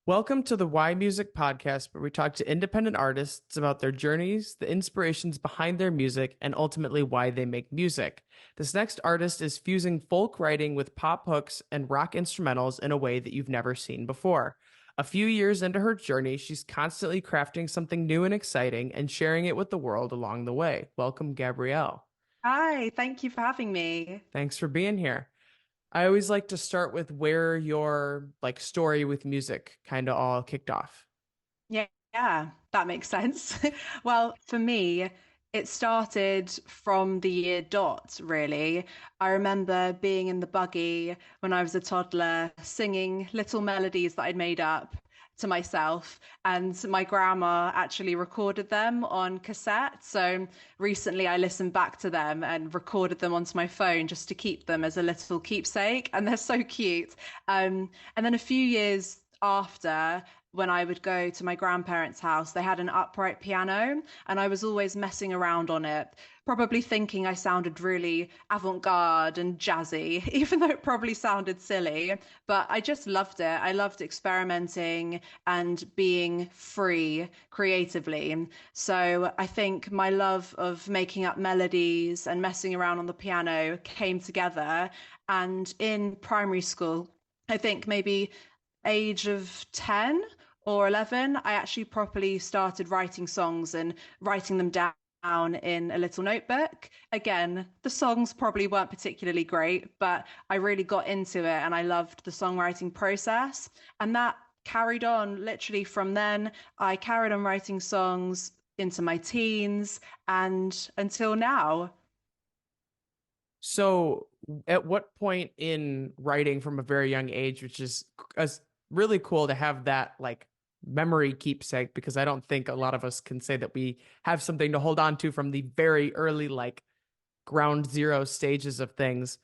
Welcome to the Why Music podcast, where we talk to independent artists about their journeys, the inspirations behind their music, and ultimately why they make music. This next artist is fusing folk writing with pop hooks and rock instrumentals in a way that you've never seen before. A few years into her journey, she's constantly crafting something new and exciting and sharing it with the world along the way. Welcome, Gabrielle. Hi, thank you for having me. Thanks for being here. I always like to start with where your story with music kind of all kicked off. Yeah, that makes sense. Well, for me, it started from the year dot, really. I remember being in the buggy when I was a toddler, singing little melodies that I'd made up to myself, and my grandma actually recorded them on cassette. So recently I listened back to them and recorded them onto my phone just to keep them as a little keepsake, and they're so cute. And then a few years after, when I would go to my grandparents' house, they had an upright piano, and I was always messing around on it, probably thinking I sounded really avant-garde and jazzy, even though it probably sounded silly. But I just loved it. I loved experimenting and being free creatively. So I think my love of making up melodies and messing around on the piano came together. And in primary school, I think maybe age of 10 or 11, I actually properly started writing songs and writing them down in a little notebook. Again, the songs probably weren't particularly great, but I really got into it and I loved the songwriting process. And that carried on literally from then. I carried on writing songs into my teens and until now. So, at what point in writing from a very young age, which is really cool to have that memory keepsake, because I don't think a lot of us can say that we have something to hold on to from the very early ground zero stages of things.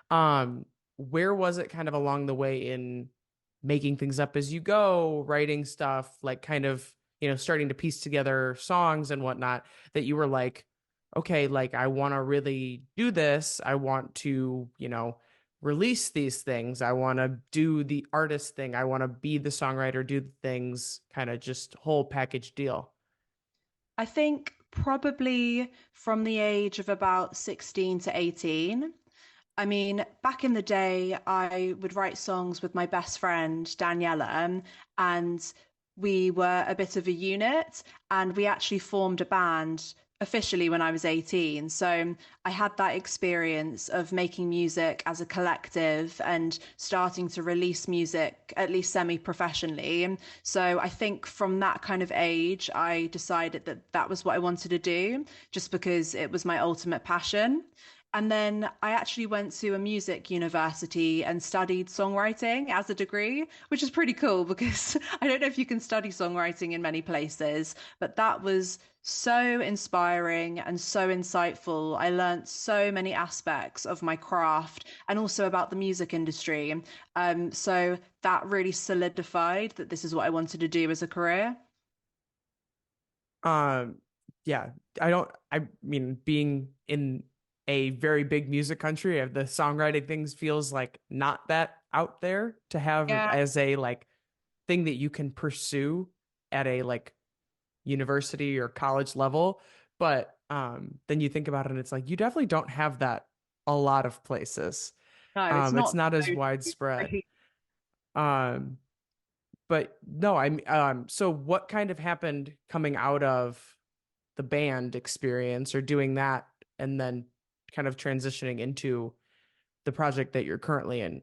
Where was it kind of along the way in making things up as you go, writing stuff, like kind of, starting to piece together songs and whatnot, that you were like, okay, like I want to really do this. I want to, release these things. I want to do the artist thing. I want to be the songwriter, do the things, kind of just whole package deal. I think probably from the age of about 16 to 18. I mean, back in the day, I would write songs with my best friend, Daniela, and we were a bit of a unit, and we actually formed a band officially when I was 18. So I had that experience of making music as a collective and starting to release music, at least semi-professionally. So I think from that kind of age, I decided that that was what I wanted to do, just because it was my ultimate passion. And then I actually went to a music university and studied songwriting as a degree, which is pretty cool because I don't know if you can study songwriting in many places, but that was so inspiring and so insightful. I learned so many aspects of my craft and also about the music industry. So that really solidified that this is what I wanted to do as a career. Um, yeah, I mean, being in a very big music country, the songwriting things feels like not that out there to have Yeah. as a thing that you can pursue at a university or college level. But then you think about it and it's like you definitely don't have that a lot of places. No, it's It's not not as so widespread. great. Um, but no, so what kind of happened coming out of the band experience or doing that and then kind of transitioning into the project that you're currently in?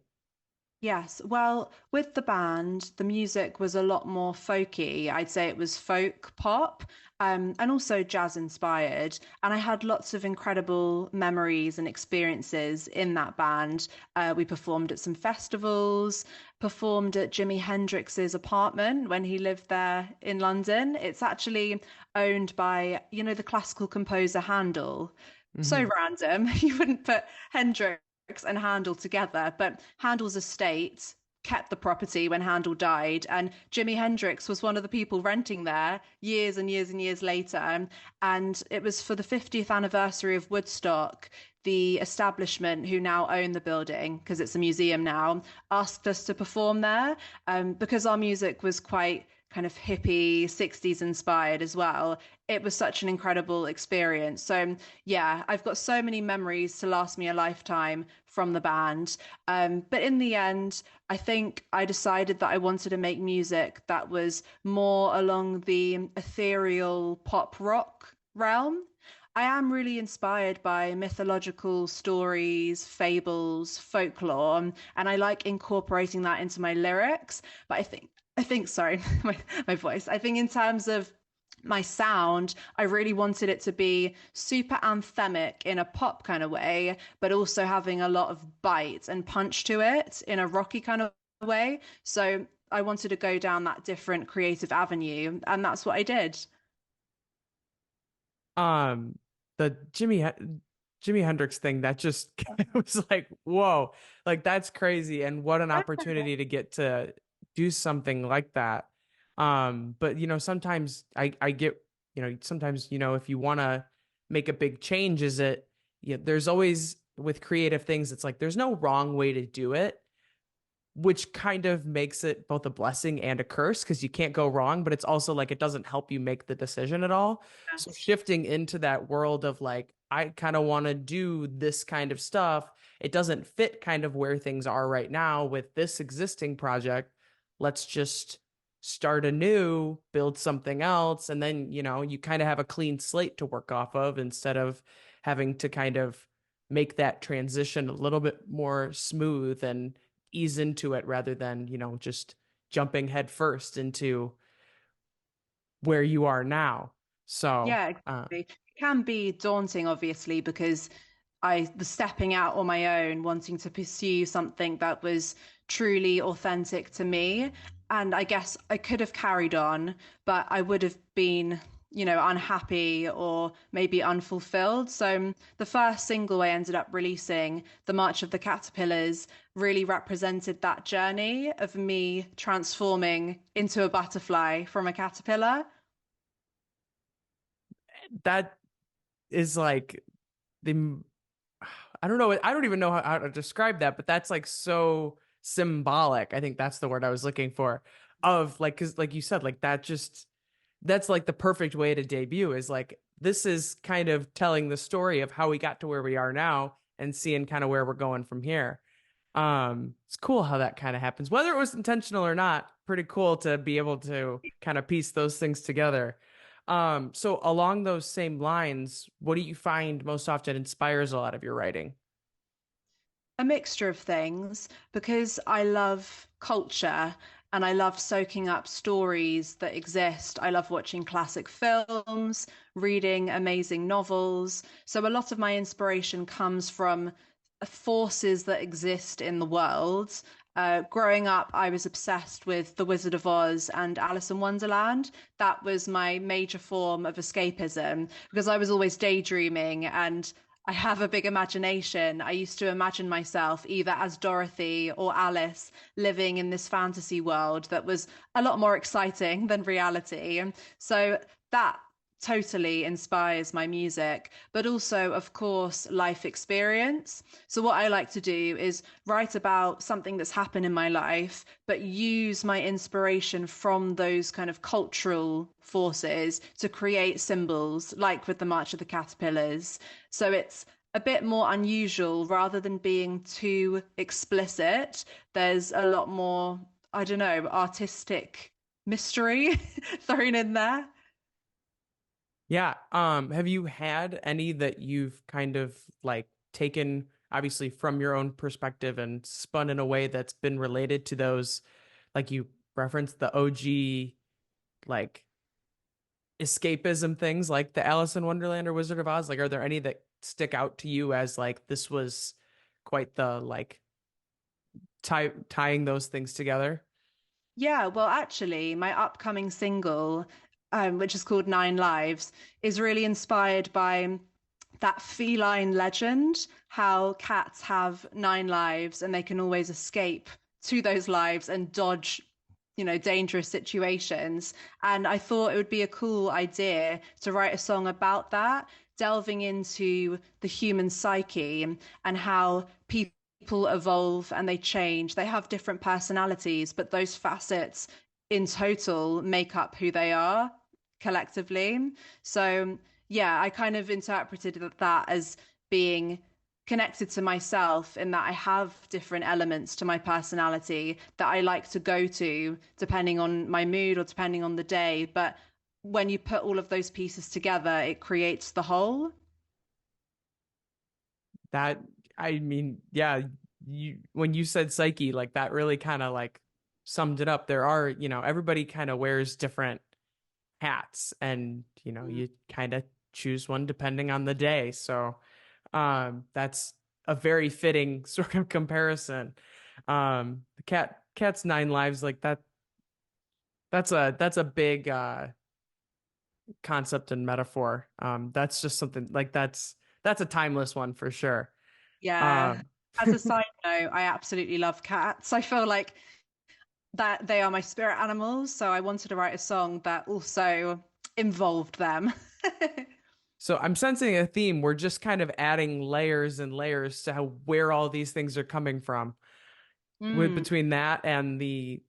Yes, well, with the band, the music was a lot more folky. I'd say it was folk pop, and also jazz inspired. And I had lots of incredible memories and experiences in that band. We performed at some festivals, performed at Jimi Hendrix's apartment when he lived there in London. It's actually owned by, the classical composer Handel. So Hmm. random. You wouldn't put Hendrix and Handel together, but Handel's estate kept the property when Handel died, and Jimi Hendrix was one of the people renting there years and years and years later. And it was for the 50th anniversary of Woodstock. The establishment, who now own the building because it's a museum now, asked us to perform there, because our music was quite kind of hippie 60s inspired as well. It was such an incredible experience. So yeah, I've got so many memories to last me a lifetime from the band. But in the end, I think I decided that I wanted to make music that was more along the ethereal pop rock realm. I am really inspired by mythological stories, fables, folklore, and I like incorporating that into my lyrics. But sorry, my voice. I think in terms of my sound, I really wanted it to be super anthemic in a pop kind of way, but also having a lot of bite and punch to it in a rocky kind of way. So I wanted to go down that different creative avenue, and that's what I did. Um, the Jimi Hendrix thing that just was like, whoa, like that's crazy, and what an opportunity to get to do something like that. But sometimes I get, sometimes if you want to make a big change, is it, there's always with creative things, it's like there's no wrong way to do it, which kind of makes it both a blessing and a curse because you can't go wrong, but it's also like it doesn't help you make the decision at all. So Yes. shifting into that world of like, I kind of want to do this kind of stuff. It doesn't fit kind of where things are right now with this existing project. Let's just start anew, build something else, and then, you kind of have a clean slate to work off of instead of having to kind of make that transition a little bit more smooth and ease into it rather than, just jumping head first into where you are now. So, Yeah, exactly. It can be daunting, obviously, because I was stepping out on my own, wanting to pursue something that was truly authentic to me. And I guess I could have carried on, but I would have been, unhappy or maybe unfulfilled. So the first single I ended up releasing, The March of the Caterpillars, really represented that journey of me transforming into a butterfly from a caterpillar. that is like the, I don't know, I don't even know how to describe that, but that's like so symbolic. I think that's the word I was looking for, of like, cause like you said, like that just, that's like the perfect way to debut, is like this is kind of telling the story of how we got to where we are now and seeing kind of where we're going from here. It's cool how that kind of happens, whether it was intentional or not. Pretty cool to be able to kind of piece those things together. So along those same lines, what do you find most often inspires a lot of your writing? A mixture of things because I love culture and I love soaking up stories that exist. I love watching classic films, reading amazing novels. So a lot of my inspiration comes from forces that exist in the world. Growing up, I was obsessed with The Wizard of Oz and Alice in Wonderland. That was my major form of escapism because I was always daydreaming and I have a big imagination. I used to imagine myself either as Dorothy or Alice living in this fantasy world that was a lot more exciting than reality. So that totally inspires my music, but also, of course, life experience. So, what I like to do is write about something that's happened in my life, but use my inspiration from those kind of cultural forces to create symbols, like with the March of the Caterpillars. So, it's a bit more unusual rather than being too explicit. There's a lot more, I don't know, artistic mystery thrown in there. Yeah. Have you had any that you've kind of like taken obviously from your own perspective and spun in a way that's been related to those, like you referenced the OG like escapism things like the Alice in Wonderland or Wizard of Oz? Like, are there any that stick out to you as like this was quite the like tying those things together? Yeah, well, actually, my upcoming single, which is called Nine Lives, is really inspired by that feline legend, how cats have nine lives and they can always escape to those lives and dodge, dangerous situations. And I thought it would be a cool idea to write a song about that, delving into the human psyche and how people evolve and they change. They have different personalities, but those facets in total make up who they are collectively. So, yeah, I kind of interpreted that as being connected to myself in that I have different elements to my personality that I like to go to depending on my mood or depending on the day. But when you put all of those pieces together, it creates the whole. That, I mean, yeah, you when you said psyche, like that really kind of like summed it up. There are, everybody kind of wears different hats, and you kind of choose one depending on the day. So that's a very fitting sort of comparison. The cat's nine lives, like that's a big concept and metaphor. That's just something like that's a timeless one for sure. Yeah. Um, As a side note, I absolutely love cats. I feel like that they are my spirit animals. So I wanted to write a song that also involved them. so I'm sensing a theme. We're just kind of adding layers and layers to where all these things are coming from. With Mm, between that and the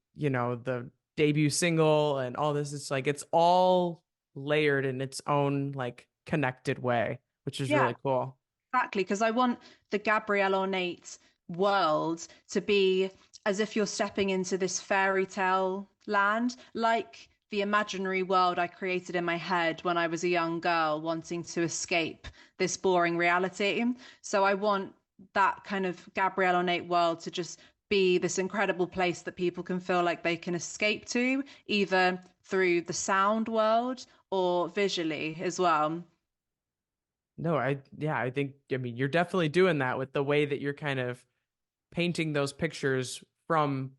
debut single and all this, it's like it's all layered in its own like connected way, which is yeah, really cool. exactly. Because I want the Gabrielle Ornate world to be as if you're stepping into this fairy tale land, like the imaginary world I created in my head when I was a young girl wanting to escape this boring reality. So I want that kind of Gabrielle Ornate world to just be this incredible place that people can feel like they can escape to, either through the sound world or visually as well. No, yeah, I mean, you're definitely doing that with the way that you're kind of painting those pictures from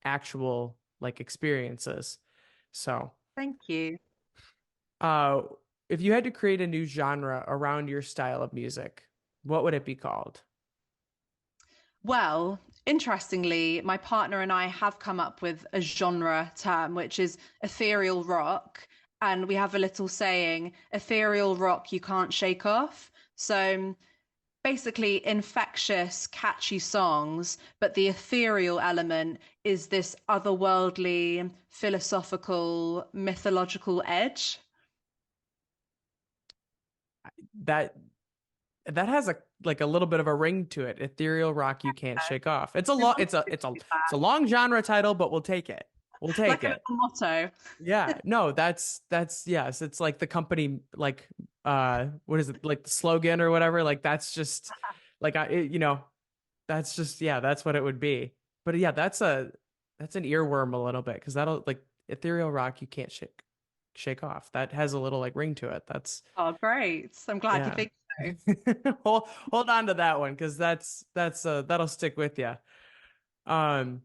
actual like experiences. So, Thank you. uh, if you had to create a new genre around your style of music, what would it be called? Well, interestingly, my partner and I have come up with a genre term, which is ethereal rock. And we have a little saying, ethereal rock you can't shake off. So basically, infectious, catchy songs, but the ethereal element is this otherworldly, philosophical, mythological edge. That that has a little bit of a ring to it. Ethereal rock you can't shake off. It's a We long wanted to do it's a that, long genre title, but we'll take it. We'll take like a it. little motto. Yeah. No, that's yes, it's like the company like what is it? Like the slogan or whatever. Like that's just like that's just yeah, that's what it would be. But yeah, that's an earworm a little bit because that'll like ethereal rock you can't shake off. That has a little like ring to it. That's Oh, great. I'm glad you yeah. think so. Hold on to that one because that's that'll stick with you. Um,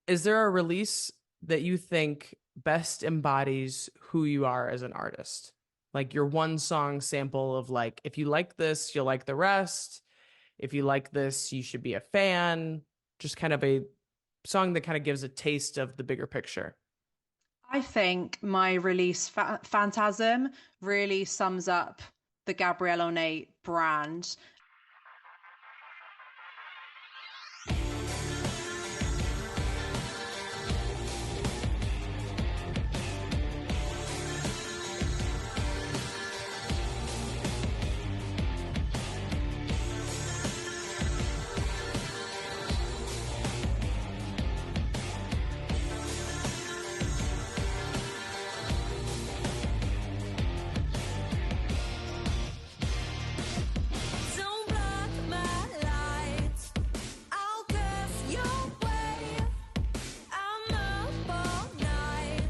is there a release that you think best embodies who you are as an artist? Like your one song sample of like, if you like this, you'll like the rest. If you like this, you should be a fan. Just kind of a song that kind of gives a taste of the bigger picture. I think my release Phantasm really sums up the Gabrielle Ornate brand. Don't block my light. I'll curse your way. I'm up all night,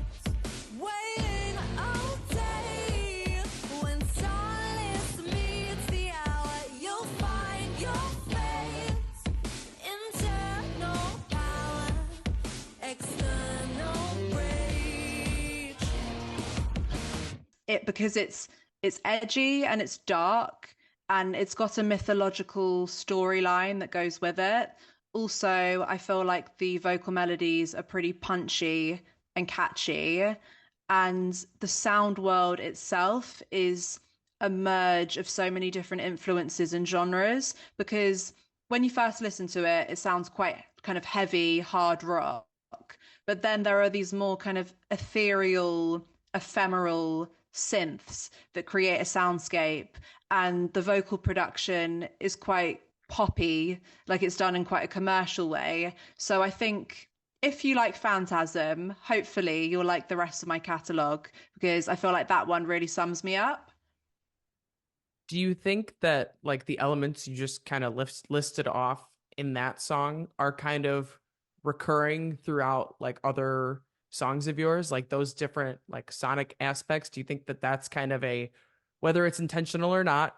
waiting all day. When silence meets the hour, you'll find your fate. Internal power, external rage. It because it's edgy and it's dark and it's got a mythological storyline that goes with it. also I feel like the vocal melodies are pretty punchy and catchy, and the sound world itself is a merge of so many different influences and genres because when you first listen to it, it sounds quite kind of heavy, hard rock. But then there are these more kind of ethereal, ephemeral synths that create a soundscape, and the vocal production is quite poppy, like it's done in quite a commercial way. So I think if you like Phantasm, hopefully you'll like the rest of my catalogue because I feel like that one really sums me up. Do you think that like the elements you just kind of listed off in that song are kind of recurring throughout like other songs of yours, like those different like sonic aspects? Do you think that that's kind of a, whether it's intentional or not,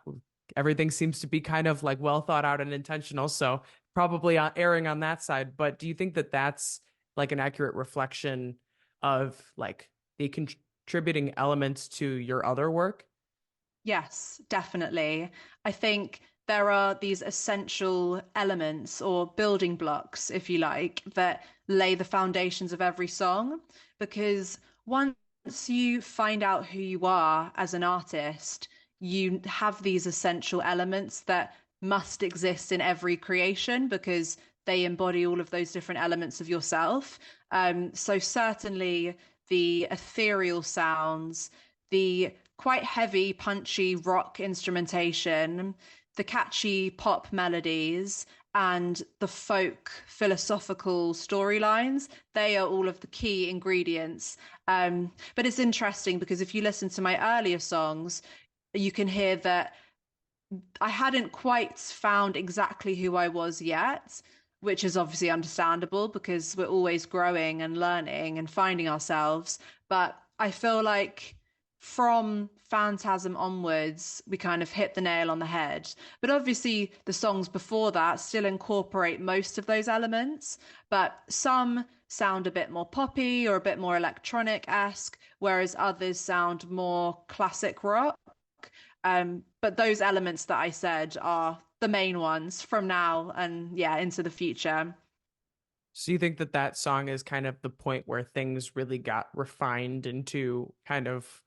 everything seems to be kind of like well thought out and intentional, so probably erring on that side. But do you think that that's like an accurate reflection of like the contributing elements to your other work? Yes, definitely. I think there are these essential elements or building blocks, if you like, that lay the foundations of every song. Because once you find out who you are as an artist, you have these essential elements that must exist in every creation because they embody all of those different elements of yourself. So certainly the ethereal sounds, the quite heavy, punchy rock instrumentation, the catchy pop melodies, and the folk philosophical storylines. They are all of the key ingredients. But it's interesting because if you listen to my earlier songs, you can hear that I hadn't quite found exactly who I was yet, which is obviously understandable because we're always growing and learning and finding ourselves. But I feel like from Phantasm onwards, we kind of hit the nail on the head. But obviously, the songs before that still incorporate most of those elements, but some sound a bit more poppy or a bit more electronic-esque, whereas others sound more classic rock. But those elements that I said are the main ones from now and yeah, into the future. So you think that that song is kind of the point where things really got refined into kind of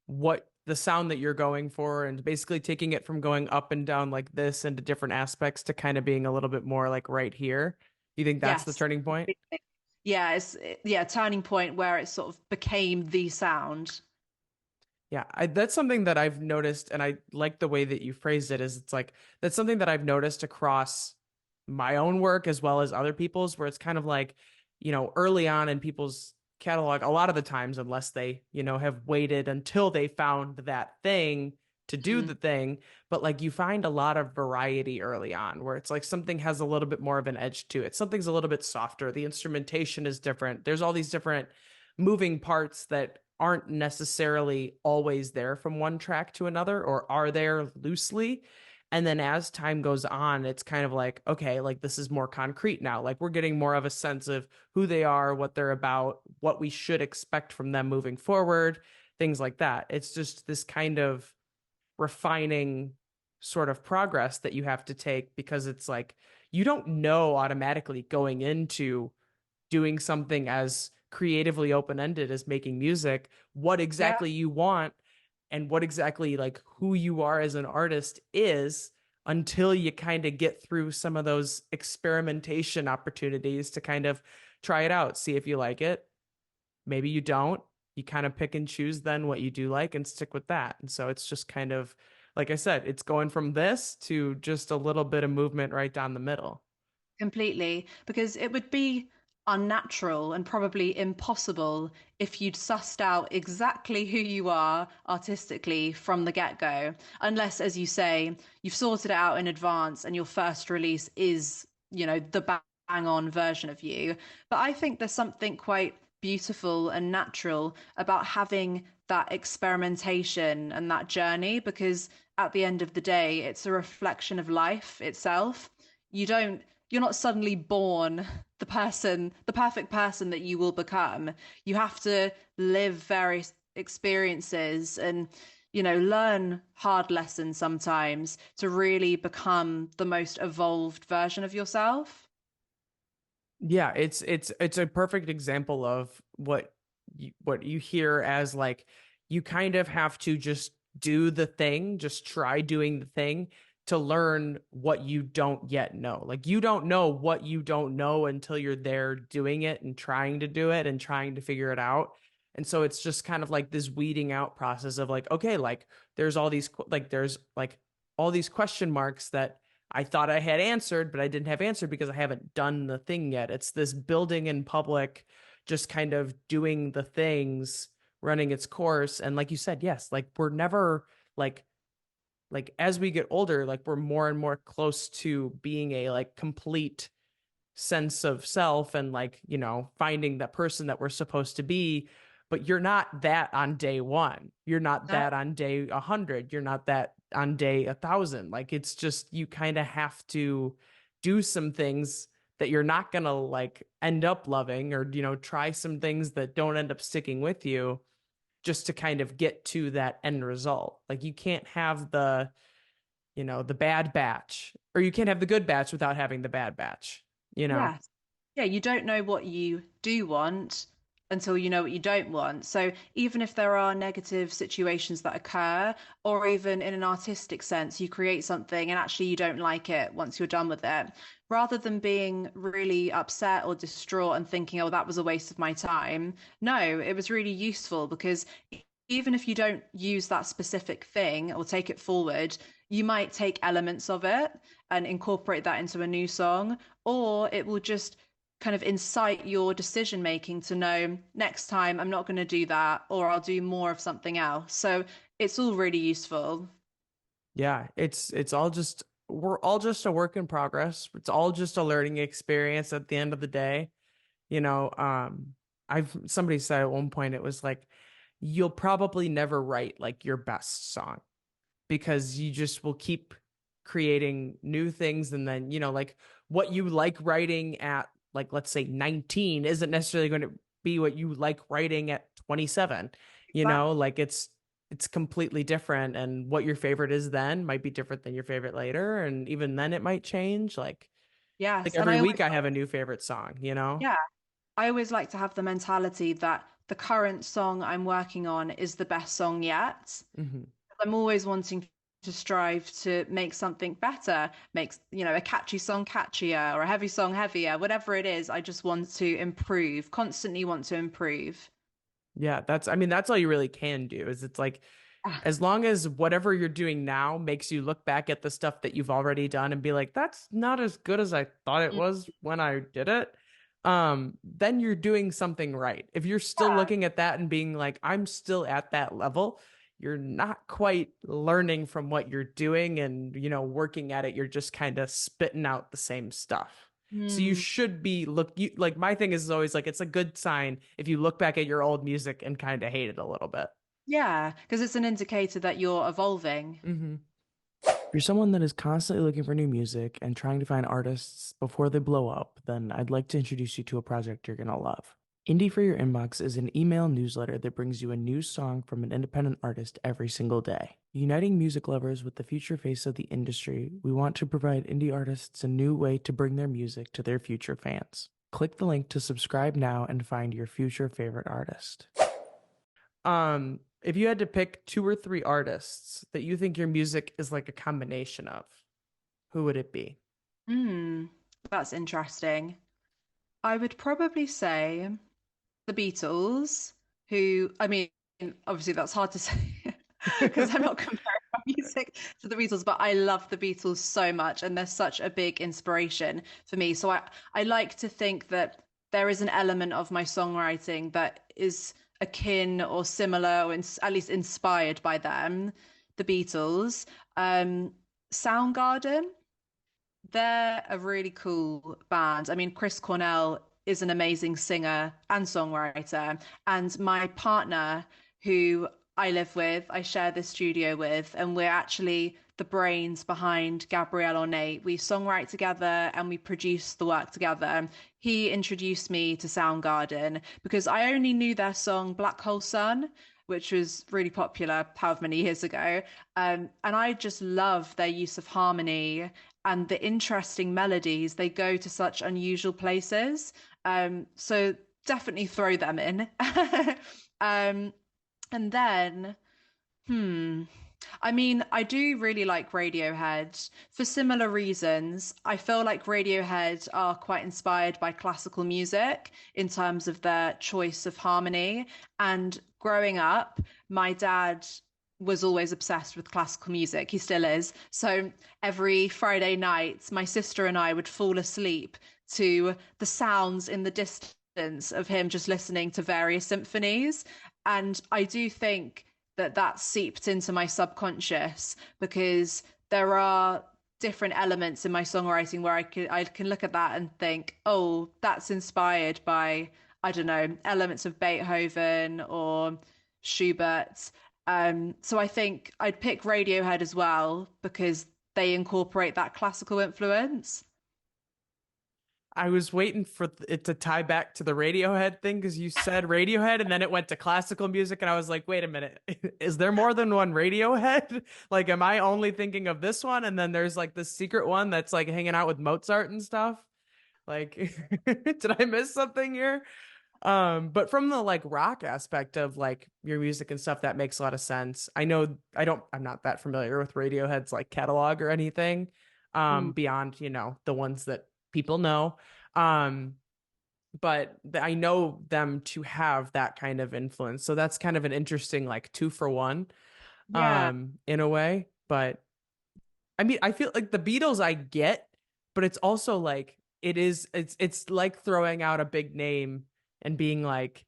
what the sound that you're going for, and basically taking it from going up and down like this into different aspects to kind of being a little bit more like right here? You think that's the Yes. turning point? Yeah, yeah, turning point where it sort of became the sound. Yeah, that's something that I've noticed, and I like the way that you phrased it. Is it's like that's something that I've noticed across my own work as well as other people's, where it's kind of like, early on in people's catalog, a lot of the times, unless they, have waited until they found that thing to do Mm. the thing, but like you find a lot of variety early on, where it's like something has a little bit more of an edge to it. Something's a little bit softer. The instrumentation is different. There's all these different moving parts that aren't necessarily always there from one track to another, or are there loosely. And then as time goes on, it's kind of like, okay, like this is more concrete now. Like we're getting more of a sense of who they are, what they're about, what we should expect from them moving forward, things like that. It's just this kind of refining sort of progress that you have to take, because it's like you don't know automatically going into doing something as creatively open-ended as making music what Yeah. exactly you want and what exactly like who you are as an artist is, until you kind of get through some of those experimentation opportunities to kind of try it out, see if you like it. Maybe you don't. You kind of pick and choose then what you do like and stick with that. And so it's just kind of, like I said, it's going from this to just a little bit of movement right down the middle. Completely, because it would be unnatural and probably impossible if you'd sussed out exactly who you are artistically from the get-go, unless, as you say, you've sorted it out in advance and your first release is, the bang on version of you. But I think there's something quite beautiful and natural about having that experimentation and that journey, because at the end of the day, it's a reflection of life itself. You don't you're not suddenly born the perfect person that you will become. You have to live various experiences and, learn hard lessons sometimes to really become the most evolved version of yourself. Yeah, it's a perfect example of what you hear as like you kind of have to just do the thing, just try doing the thing to learn what you don't yet know. Like you don't know what you don't know until you're there doing it and trying to do it and trying to figure it out. And so it's just kind of like this weeding out process of like, okay, like there's like all these question marks that I thought I had answered, but I didn't have answered because I haven't done the thing yet. It's this building in public, just kind of doing the things, running its course. And like you said, yes, like we're never like as we get older, like we're more and more close to being a like complete sense of self and like, finding that person that we're supposed to be. But you're not that on day one. You're not No. that on day 100. You're not that on day 1,000. Like it's just, you kind of have to do some things that you're not going to like end up loving, or, try some things that don't end up sticking with you just to kind of get to that end result. Like you can't have the bad batch, or you can't have the good batch without having the bad batch, you know? Yes. Yeah, you don't know what you do want until you know what you don't want. So even if there are negative situations that occur, or even in an artistic sense, you create something and actually you don't like it once you're done with it, rather than being really upset or distraught and thinking, oh, that was a waste of my time. No, it was really useful because even if you don't use that specific thing or take it forward, you might take elements of it and incorporate that into a new song, or it will just kind of incite your decision making to know next time I'm not going to do that, or I'll do more of something else. So it's all really useful. Yeah, it's all just we're all just a work in progress. It's all just a learning experience at the end of the day. You know, I've somebody said at one point it was like you'll probably never write like your best song because you just will keep creating new things, and then, like what you like writing at like let's say 19 isn't necessarily going to be what you like writing at 27. Exactly. Like it's completely different, and what your favorite is then might be different than your favorite later, and even then it might change. Like Yes. And every I week always, I have a new favorite song. yeah, I always like to have the mentality that the current song I'm working on is the best song yet. Hmm. I'm always wanting to strive to make something better, makes, a catchy song catchier or a heavy song heavier, whatever it is. I just want to improve, constantly want to improve. Yeah, I mean, that's all you really can do is it's like Ah, as long as whatever you're doing now makes you look back at the stuff that you've already done and be like, that's not as good as I thought it mm, was when I did it, then you're doing something right. If you're still yeah. looking at that and being like, I'm still at that level, you're not quite learning from what you're doing and, working at it. You're just kind of spitting out the same stuff. So you Mm, should be like my thing is always like it's a good sign if you look back at your old music and kind of hate it a little bit. yeah, because it's an indicator that you're evolving. Mm-hmm. If you're someone that is constantly looking for new music and trying to find artists before they blow up, then I'd like to introduce you to a project you're going to love. Indie for Your Inbox is an email newsletter that brings you a new song from an independent artist every single day. Uniting music lovers with the future face of the industry, we want to provide indie artists a new way to bring their music to their future fans. Click the link to subscribe now and find your future favorite artist. If you had to pick two or three artists that you think your music is like a combination of, who would it be? Mm, that's interesting. I would probably say the Beatles, who, I mean, obviously that's hard to say because I'm not comparing my music to the Beatles, but I love the Beatles so much and they're such a big inspiration for me. So I like to think that there is an element of my songwriting that is akin or similar or at least inspired by them, the Beatles. Soundgarden, they're a really cool band. I mean, Chris Cornell is an amazing singer and songwriter. And my partner, who I live with, I share this studio with, and we're actually the brains behind Gabrielle Ornate. We songwrite together and we produce the work together. He introduced me to Soundgarden because I only knew their song Black Hole Sun, which was really popular however many years ago. And I just love their use of harmony and the interesting melodies, they go to such unusual places. So definitely throw them in. um, and then, hmm. I mean, I do really like Radiohead for similar reasons. I feel like Radiohead are quite inspired by classical music in terms of their choice of harmony. And growing up, my dad was always obsessed with classical music. He still is. So every Friday night, my sister and I would fall asleep to the sounds in the distance of him just listening to various symphonies. And I do think that that seeped into my subconscious because there are different elements in my songwriting where I can look at that and think, oh, that's inspired by, I don't know, elements of Beethoven or Schubert. So I think I'd pick Radiohead as well because they incorporate that classical influence. I was waiting for it to tie back to the Radiohead thing because you said Radiohead and then it went to classical music and I was like, wait a minute, is there more than one Radiohead? Like, am I only thinking of this one? And then there's like this secret one that's like hanging out with Mozart and stuff. Like, did I miss something here? But from the like rock aspect of like your music and stuff, that makes a lot of sense. I know I'm not that familiar with Radiohead's like catalog or anything, Mm, beyond, the ones that people know. Um, but I know them to have that kind of influence. So that's kind of an interesting like two for one, yeah. in a way. But I mean, I feel like the Beatles I get, but it's also like it's like throwing out a big name and being like,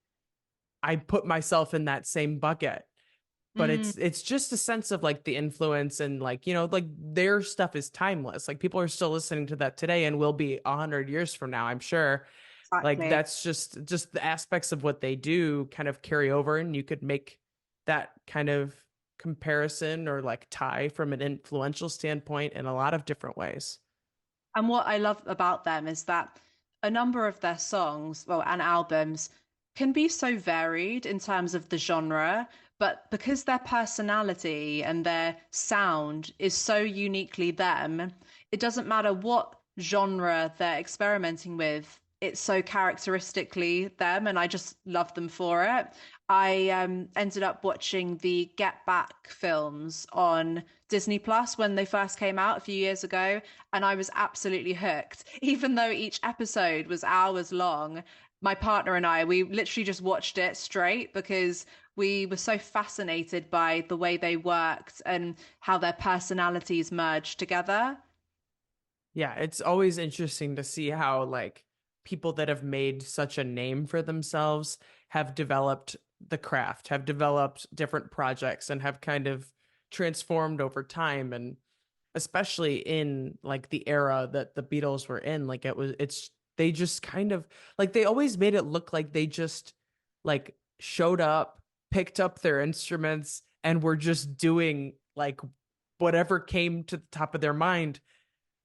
I put myself in that same bucket. But Mm, it's just a sense of like the influence and like, like their stuff is timeless. Like people are still listening to that today and will be 100 years from now, I'm sure. Like exactly. that's just the aspects of what they do kind of carry over, and you could make that kind of comparison or like tie from an influential standpoint in a lot of different ways. And what I love about them is that a number of their songs, well, and albums can be so varied in terms of the genre, but because their personality and their sound is so uniquely them, it doesn't matter what genre they're experimenting with. It's so characteristically them, and I just love them for it. I ended up watching the Get Back films on Disney Plus when they first came out a few years ago, and I was absolutely hooked. Even though each episode was hours long, my partner and I, we literally just watched it straight because we were so fascinated by the way they worked and how their personalities merged together. Yeah, it's always interesting to see how like people that have made such a name for themselves have developed the craft, have developed different projects and have kind of transformed over time, and especially in like the era that the Beatles were in, like it's they just kind of like they always made it look like they just like showed up, picked up their instruments and were just doing like whatever came to the top of their mind,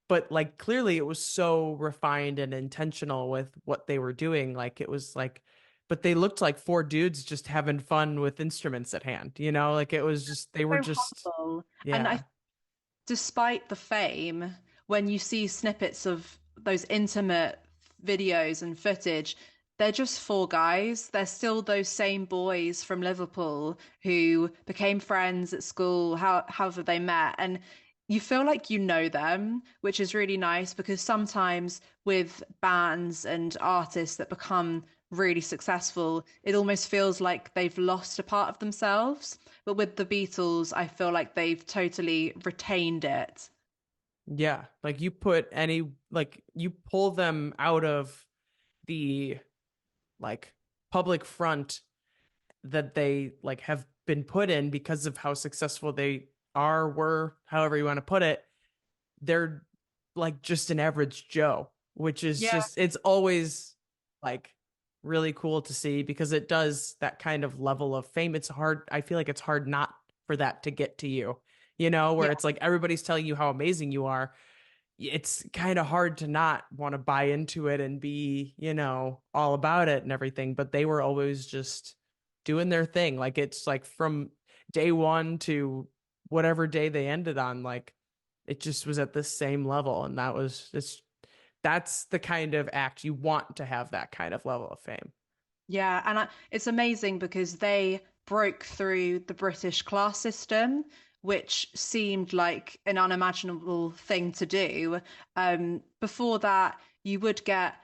but like clearly it was so refined and intentional with what they were doing. Like it was like, but they looked like four dudes just having fun with instruments at hand, like it was just they were So just humble. And yeah. I despite the fame, when you see snippets of those intimate videos and footage, they're just four guys. They're still those same boys from Liverpool who became friends at school, however they met. And you feel like you know them, which is really nice because sometimes with bands and artists that become really successful, it almost feels like they've lost a part of themselves. But with the Beatles, I feel like they've totally retained it. Yeah, like you put any like you pull them out of the like public front that they like have been put in because of how successful they were, however you want to put it. They're like just an average Joe, which is Yeah. just it's always like really cool to see because it does that kind of level of fame. It's hard. I feel like it's hard not for that to get to you, where Yeah. it's like everybody's telling you how amazing you are. It's kind of hard to not want to buy into it and be, all about it and everything. But they were always just doing their thing. Like it's like from day one to whatever day they ended on, like it just was at the same level. And that's the kind of act you want to have, that kind of level of fame. Yeah, and it's amazing because they broke through the British class system, which seemed like an unimaginable thing to do. Before that, you would get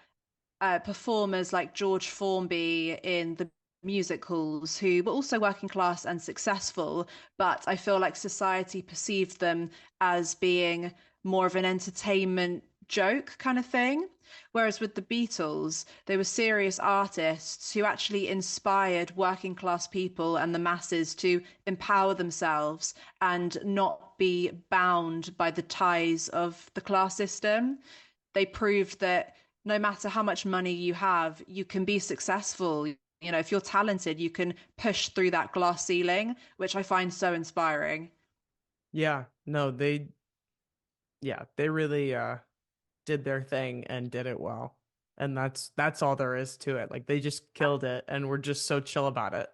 performers like George Formby in the musicals who were also working class and successful, but I feel like society perceived them as being more of an entertainment joke kind of thing. Whereas with the Beatles, they were serious artists who actually inspired working class people and the masses to empower themselves and not be bound by the ties of the class system. They proved that no matter how much money you have, you can be successful. You know, if you're talented, you can push through that glass ceiling, which I find so inspiring. Yeah, no, they really did their thing and did it well. And that's all there is to it. Like they just killed it and we're just so chill about it.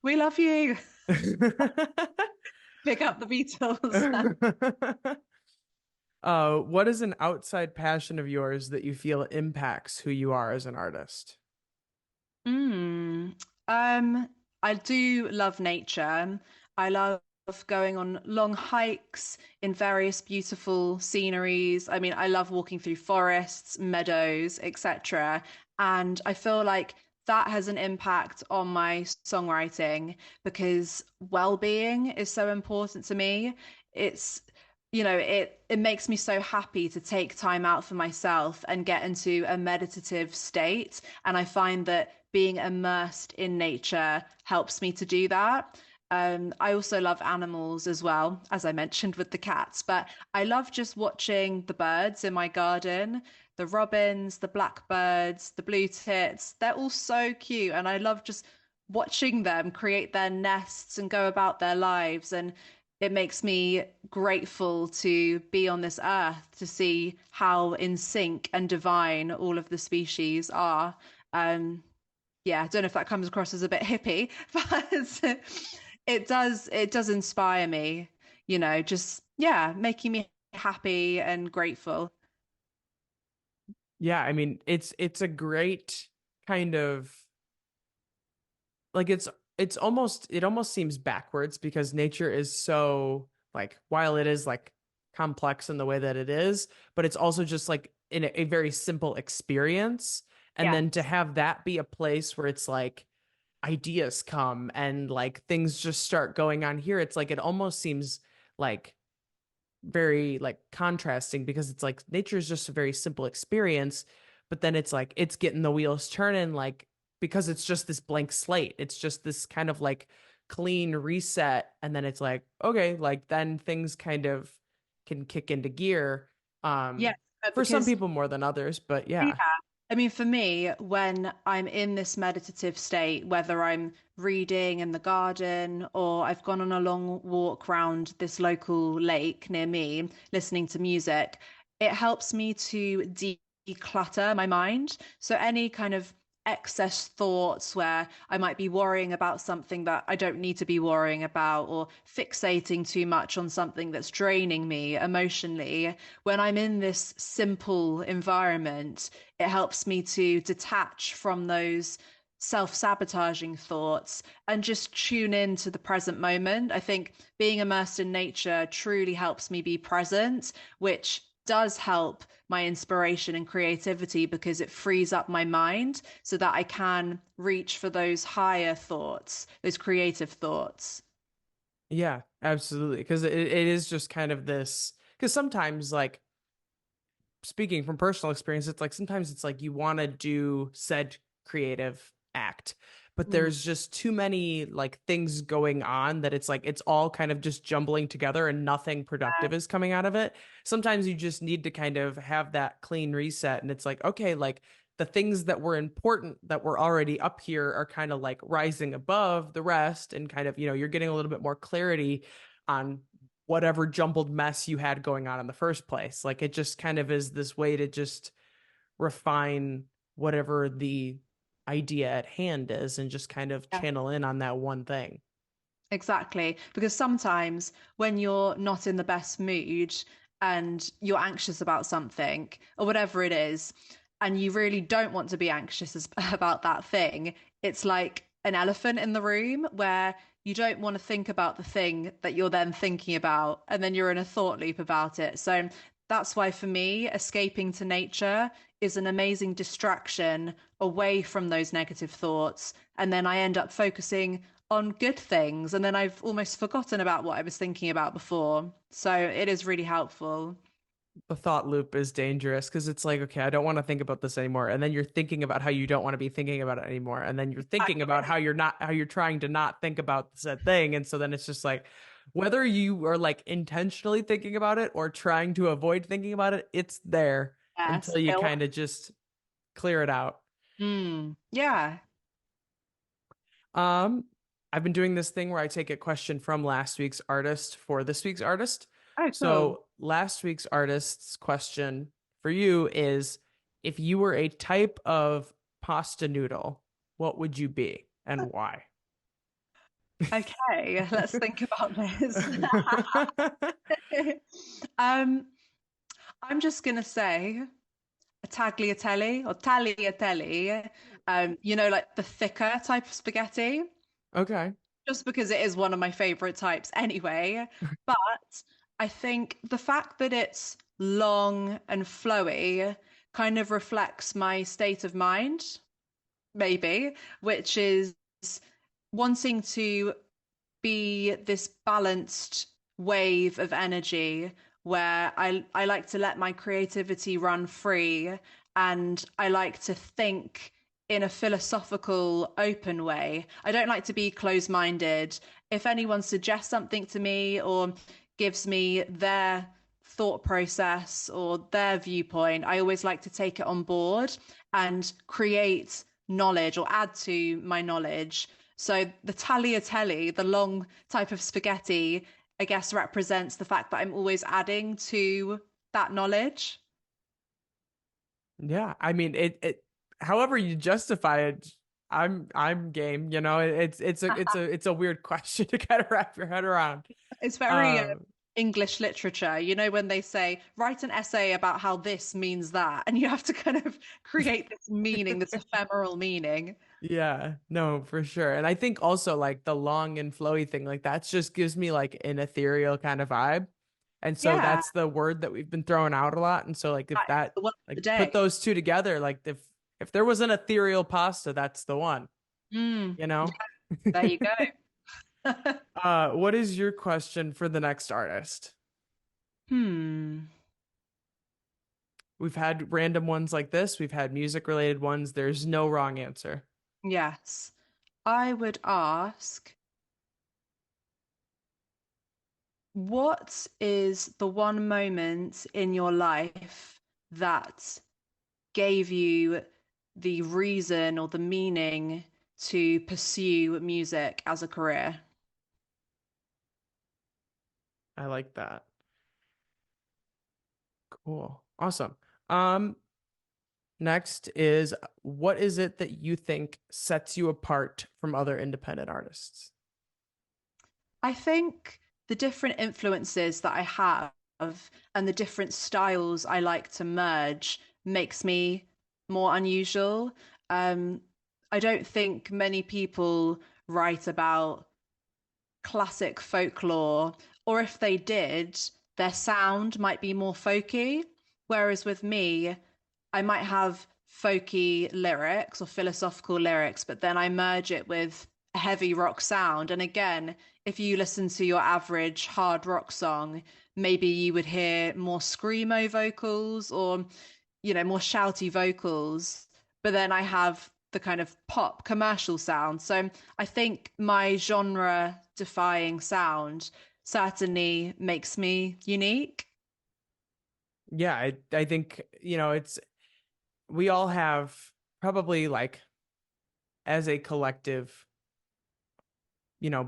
We love you. Pick up the Beatles. What is an outside passion of yours that you feel impacts who you are as an artist? Mm. I do love nature. I love going on long hikes in various beautiful sceneries. I mean, I love walking through forests, meadows, etc. And I feel like that has an impact on my songwriting because well-being is so important to me. It's it makes me so happy to take time out for myself and get into a meditative state. And I find that being immersed in nature helps me to do that. I also love animals as well, as I mentioned with the cats, but I love just watching the birds in my garden, the robins, the blackbirds, the blue tits. They're all so cute, and I love just watching them create their nests and go about their lives. And it makes me grateful to be on this earth to see how in sync and divine all of the species are. Yeah, I don't know if that comes across as a bit hippie, but it does inspire me, just yeah, making me happy and grateful. Yeah, I mean, it's a great kind of like it almost seems backwards because nature is so like while it is like complex in the way that it is, but it's also just like in a very simple experience. And Yeah. then to have that be a place where it's like ideas come and like things just start going on here, it's like it almost seems like very like contrasting because it's like nature is just a very simple experience, but then it's like it's getting the wheels turning like because it's just this blank slate. It's just this kind of like clean reset and then it's like okay, like then things kind of can kick into gear Yeah, for some because people more than others, but yeah, yeah. I mean, for me, when I'm in this meditative state, whether I'm reading in the garden or I've gone on a long walk around this local lake near me, listening to music, it helps me to declutter my mind. So any kind of excess thoughts where I might be worrying about something that I don't need to be worrying about or fixating too much on something that's draining me emotionally, when I'm in this simple environment, it helps me to detach from those self-sabotaging thoughts and just tune in to the present moment. I think being immersed in nature truly helps me be present, which does help my inspiration and creativity because it frees up my mind so that I can reach for those higher thoughts, those creative thoughts. Yeah, absolutely, because it is just kind of this because sometimes like speaking from personal experience, it's like sometimes it's like you want to do said creative act, but Mm. there's just too many like things going on that it's like it's all kind of just jumbling together and nothing productive is coming out of it. Sometimes you just need to kind of have that clean reset, and it's like, okay, like the things that were important that were already up here are kind of like rising above the rest, and kind of, you're getting a little bit more clarity on whatever jumbled mess you had going on in the first place. Like it just kind of is this way to just refine whatever the idea at hand is and just kind of Yeah. channel in on that one thing. Exactly. Because sometimes when you're not in the best mood and you're anxious about something or whatever it is, and you really don't want to be about that thing, it's like an elephant in the room where you don't want to think about the thing that you're then thinking about, and then you're in a thought loop about it. So that's why for me, escaping to nature is an amazing distraction away from those negative thoughts. And then I end up focusing on good things. And then I've almost forgotten about what I was thinking about before. So it is really helpful. The thought loop is dangerous because it's like, okay, I don't want to think about this anymore. And then you're thinking about how you don't want to be thinking about it anymore. And then you're thinking about how you're trying to not think about said thing. And so then it's just like, whether you are like intentionally thinking about it or trying to avoid thinking about it, it's there Yes. until you kind of just clear it out. Yeah. Um, I've been doing this thing where I take a question from last week's artist for this week's artist. Oh, cool. So last week's artist's question for you is, if you were a type of pasta noodle, what would you be and why? Okay, let's think about this. um, I'm just gonna say a tagliatelle or tagliatelle. Like the thicker type of spaghetti, Okay. just because it is one of my favorite types anyway. But I think the fact that it's long and flowy kind of reflects my state of mind, maybe, which is wanting to be this balanced wave of energy where I like to let my creativity run free, and I like to think in a philosophical, open way. I don't like to be closed-minded. If anyone suggests something to me or gives me their thought process or their viewpoint, I always like to take it on board and create knowledge or add to my knowledge. So the tagliatelle, the long type of spaghetti, I guess represents the fact that I'm always adding to that knowledge. Yeah. I mean, it however you justify it, I'm game, you know. It's a weird question to kind of wrap your head around. It's very Um, English literature, when they say, write an essay about how this means that, and you have to kind of create this meaning, this ephemeral meaning. Yeah, no, for sure. And I think also like the long and flowy thing, like that just gives me like an ethereal kind of vibe. And so Yeah, that's the word that we've been throwing out a lot. And so like if that is that the one of like the put day. those two together, like if there was an ethereal pasta, that's the one, Mm, you know? there you go. What is your question for the next artist? Hmm. We've had random ones like this, we've had music related ones. There's no wrong answer. Yes. I would ask, what is the one moment in your life that gave you the reason or the meaning to pursue music as a career? I like that. Cool. Awesome. Um, Next is, what is it that you think sets you apart from other independent artists? I think the different influences that I have and the different styles I like to merge makes me more unusual. Um, I don't think many people write about classic folklore, or if they did, their sound might be more folky. Whereas with me, I might have folky lyrics or philosophical lyrics, but then I merge it with a heavy rock sound. And again, if you listen to your average hard rock song, maybe you would hear more screamo vocals or, more shouty vocals. But then I have the kind of pop commercial sound. So I think my genre defying sound certainly makes me unique. Yeah, I think, it's we all have probably like as a collective,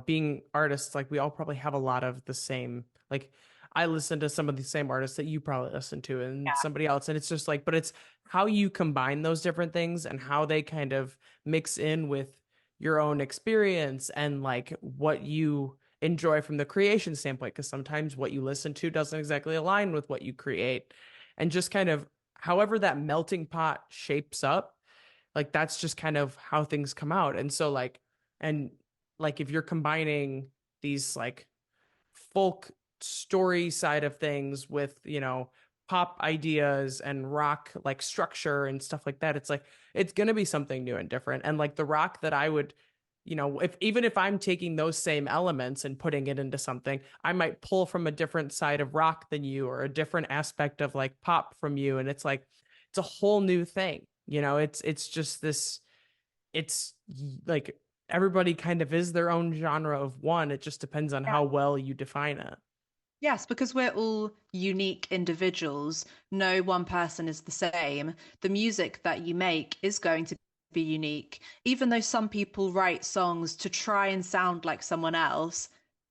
being artists, like we all probably have a lot of the same, like I listen to some of the same artists that you probably listen to and somebody else. And it's just like, but it's how you combine those different things and how they kind of mix in with your own experience and like what you enjoy from the creation standpoint, because sometimes what you listen to doesn't exactly align with what you create. And just kind of however that melting pot shapes up, like that's just kind of how things come out. And so and like if you're combining these like folk story side of things with, pop ideas and rock like structure and stuff like that, it's like it's going to be something new and different. And like the rock that I would, if even if I'm taking those same elements and putting it into something, I might pull from a different side of rock than you, or a different aspect of like pop from you, and it's like it's a whole new thing. It's just this, it's like everybody kind of is their own genre of one. It just depends on how well you define it. Yes, because we're all unique individuals. No one person is the same. The music that you make is going to be unique. Even though some people write songs to try and sound like someone else,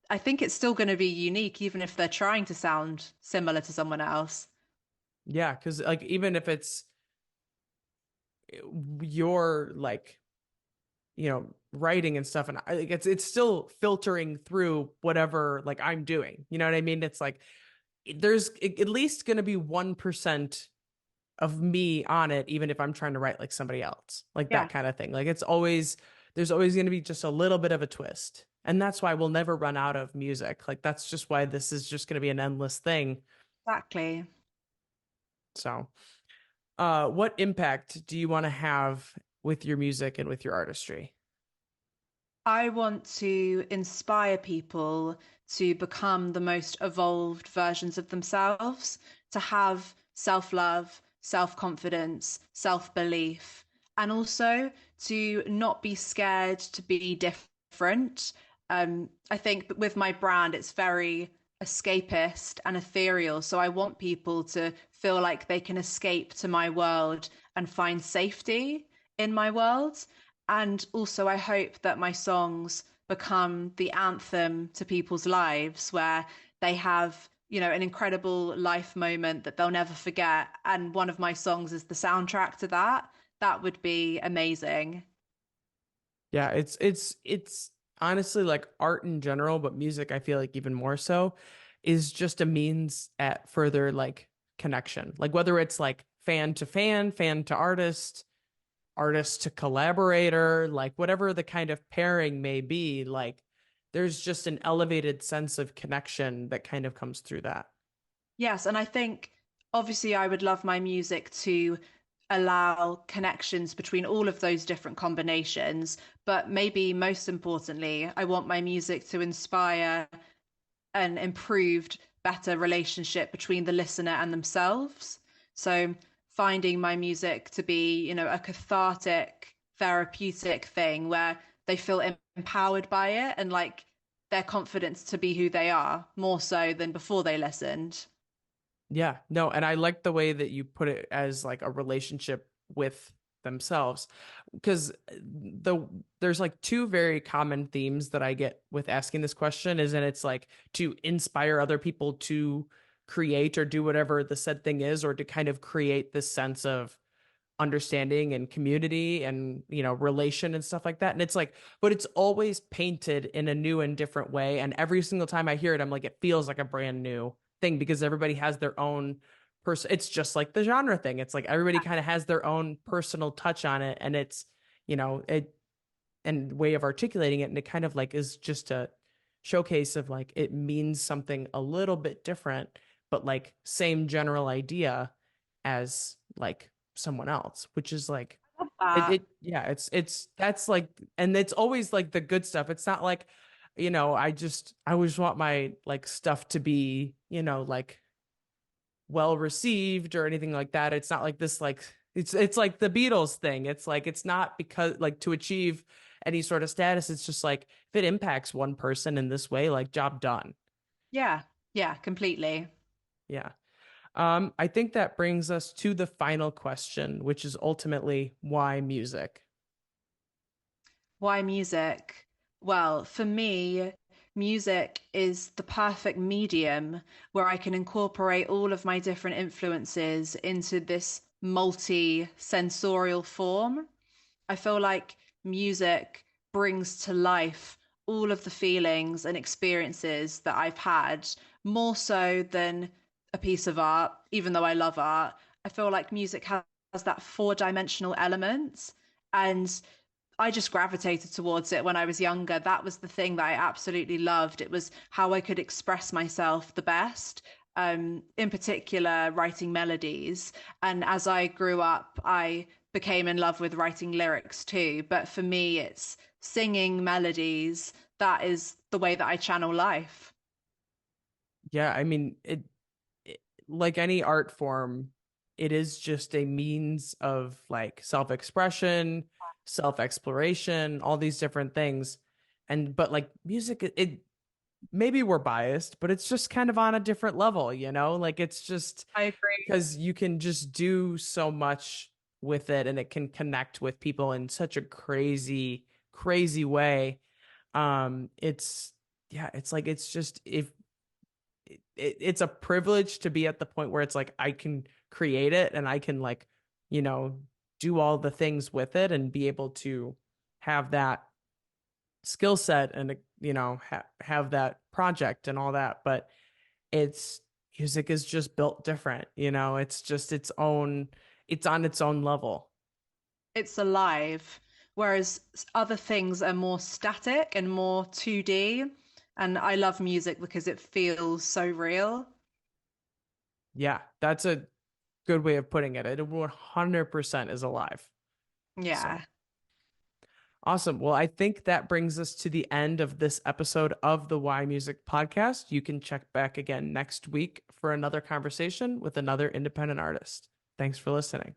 I think it's still going to be unique, even if they're trying to sound similar to someone else. Yeah, because like even if it's your like writing and stuff, and like it's still filtering through whatever like I'm doing, you know what I mean? It's like there's at least going to be 1% of me on it, even if I'm trying to write like somebody else, like Yeah, that kind of thing. Like there's always going to be just a little bit of a twist, and that's why we'll never run out of music. Like that's just why this is just going to be an endless thing. exactly. So what impact do you want to have with your music and with your artistry? I want to inspire people to become the most evolved versions of themselves, to have self love, self confidence, self belief, and also to not be scared to be different. I think with my brand, it's very escapist and ethereal. So I want people to feel like they can escape to my world and find safety in my world. And also, I hope that my songs become the anthem to people's lives where they have, an incredible life moment that they'll never forget. And one of my songs is the soundtrack to that. That would be amazing. Yeah, it's honestly like art in general, but music I feel like even more so is just a means at further like connection. Like whether it's like fan to fan, fan to artist, artist to collaborator, like whatever the kind of pairing may be, like there's just an elevated sense of connection that kind of comes through that. Yes, and I think obviously I would love my music to allow connections between all of those different combinations, but maybe most importantly, I want my music to inspire an improved, better relationship between the listener and themselves. So finding my music to be, a cathartic, therapeutic thing where they feel empowered by it and like their confidence to be who they are more so than before they listened. Yeah, no, and I like the way that you put it as like a relationship with themselves, because there's like two very common themes that I get with asking this question is, and it's like to inspire other people to create or do whatever the said thing is, or to kind of create this sense of understanding and community and relation and stuff like that. And it's like, but it's always painted in a new and different way, and every single time I hear it I'm like, it feels like a brand new thing, because everybody has their own person. It's just like the genre thing, it's like everybody kind of has their own personal touch on it, and it's it and way of articulating it, and it kind of like is just a showcase of like it means something a little bit different, but like same general idea as like someone else, which is like Uh, yeah, it's that's like, and it's always like the good stuff. It's not like I always want my like stuff to be like well received or anything like that. It's not like this, like it's like the Beatles thing. It's like it's not because like to achieve any sort of status. It's just like if it impacts one person in this way, like job done. yeah, yeah, completely. Yeah. I think that brings us to the final question, which is ultimately why music? Why music? Well, for me, music is the perfect medium where I can incorporate all of my different influences into this multi-sensorial form. I feel like music brings to life all of the feelings and experiences that I've had, more so than a piece of art, even though I love art. I feel like music has that four-dimensional element. And I just gravitated towards it when I was younger. That was the thing that I absolutely loved. It was how I could express myself the best, in particular, writing melodies. And as I grew up, I became in love with writing lyrics too. But for me, it's singing melodies. That is the way that I channel life. Yeah, I mean, like any art form, it is just a means of like self-expression, self-exploration, all these different things. And but like music, it maybe we're biased, but it's just kind of on a different level, you know? Like it's just I agree. because you can just do so much with it and it can connect with people in such a crazy, crazy way. It's yeah, it's like it's just if it's a privilege to be at the point where it's like I can create it and I can like, you know, do all the things with it and be able to have that skill set and you know have that project and all that. But it's music is just built different, you know, it's just its own, it's on its own level. It's alive, whereas other things are more static and more 2D. And I love music because it feels so real. Yeah, that's a good way of putting it. It 100% is alive. So Yeah. awesome. Well, I think that brings us to the end of this episode of the Why Music podcast. You can check back again next week for another conversation with another independent artist. Thanks for listening.